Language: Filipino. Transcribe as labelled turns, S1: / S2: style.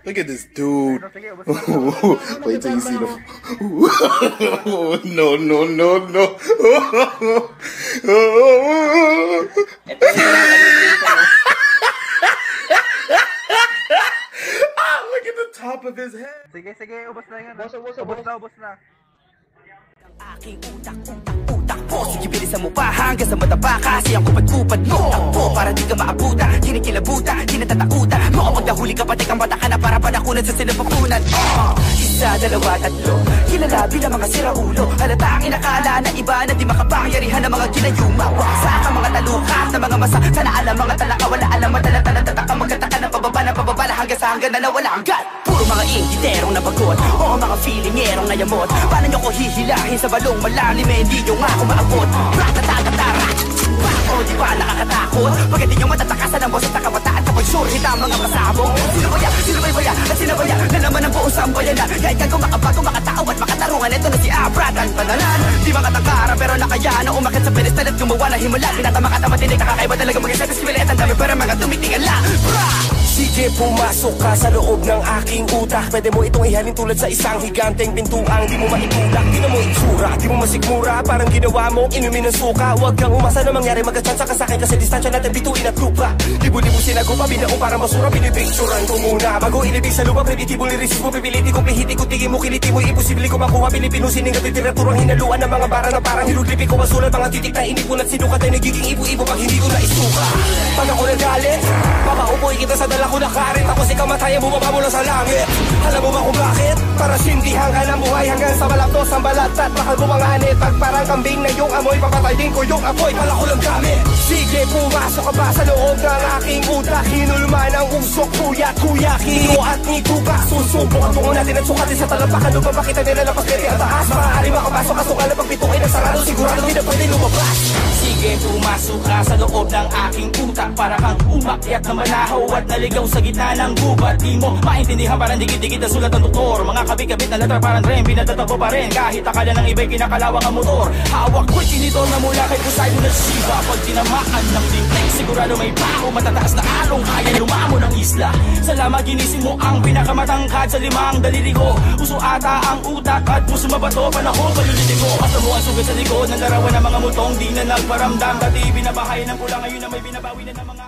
S1: Look at this dude. Wait till you see the. No, no, no, no. Look at the top of his head.
S2: Sige, ubos na yan. Ubos na.
S3: Aking utak po. Sige, bilisan mo pa hanggang sa mataba. Kasi ang kupad-kupad mo takbo para di ka maabuta. Kinikilabuta, kinatatakutan. Kapag nahuli ka pati kang bata ka na para panakunan sa sinapupunan. Isa, dalawa, tatlo. Kilala bilang mga siraulo. Halata ang inakala na iba na di makapangyarihan ng mga ginayuma. Waksa ka mga talukat na mga masa. Sana alam mga talaka, wala alam. Matala-tala-tataka, magkataka ng pababa hanggang sa hanggang na nawala hanggan. Puro mga ingiterong nabagot. Oo, mga feelingerong nayamot. Paano nyo ko hihilahin sa balong malalim? Hindi nyo nga ako maabot. Ratatatatarat. O di ba nakakatakot? Pagkat di nyo matatakasan ang boses na kabataan. Kapag sure hita ang mga pasabong. Sino ba yan? Sino ba yan? At sino ba yan? Na naman ang buong sambayanan. Kahit kang makabago, makatao at makatarungan. Ito na si Abra at panalan. Di makatangkara pero nakaya na umakit sa pedestal at gumawa na himala. Pinatama ka tamatinig, nakakaiba talaga mag-isa. Sibilet ang dami pero mga tumitingan lang.
S4: Sige, pumasok ka sa loob ng aking utak. Pwede mo itong ihalin tulad sa isang higanteng pintuang di mo maitulak. Di na mo itsura, di mo masikmura. Parang ginawa mo, inumin ng suka. Huwag kang umasa na mangyari, magkachance ka sa'kin. Kasi distansya natin bituin at lupa. Libu-libu sinagupa, binaong para masura. Pinipicturan ko muna bago ilibig sa lupa. Predictable ni-receive mo, pipiliti ko, pihiti ko, tingin mo, kiliti mo. Imposible ko makuha, Pilipinusin ng literaturang hinaluan ng mga bara na parang hiruglipi ko. Masulat mga titik na inipon at sinukat ay nagiging ibu-ibo pag hindi ko na isuka. Pag ako nagalit, papaupoy kita sa dala ko na karit. Tapos ikaw matayan bumaba mula sa langit. Alam mo ba kung bakit? Para sindihan ka ng buhay hanggang sa balaptos ang balat at bakal mo mga anit. Pag parang kambing na yung amoy, papatay din ko yung apoy. Pala ko lang gamit. Sige, pumasok ka ba sa loob ng aking utak? Hinulman ang usok, kuya, kino at nikuba. Susubok ang tungo natin at sukatin sa talampakan. Lupa makita nila lapas pwede ang taas. Maaari makapasok ka sukala pag pituin ang sarado. Sigurado hindi na pwede lumabas.
S3: Sige, pumasok ka sa loob ng aking utak. Para kang umakyat na manahaw at naligaw sa gitna ng gubat. Di mo maintindihan parang digit-digit na sulat ng doktor. Mga kabit-kabit na letra parang tren, pinatatakbo pa rin. Kahit akala ng iba'y kinakalawang ang motor. Hawak ko'y tinidor na mula kay Poseidon at Shiva. Pag tinamaan ng dingding, sigurado may baho. Matataas na along, kaya lumamo ng isla. Salamat ginising mo ang pinakamatangkad sa limang daliri ko. Uso ata ang utak at puso mabato. Panahon palulitin ko. Basta mo ang sugat sa likod ng larawan ng mga mutong di na nagparamdam. Dati binabahay ng pula, ngayon na may binabawi na ng mga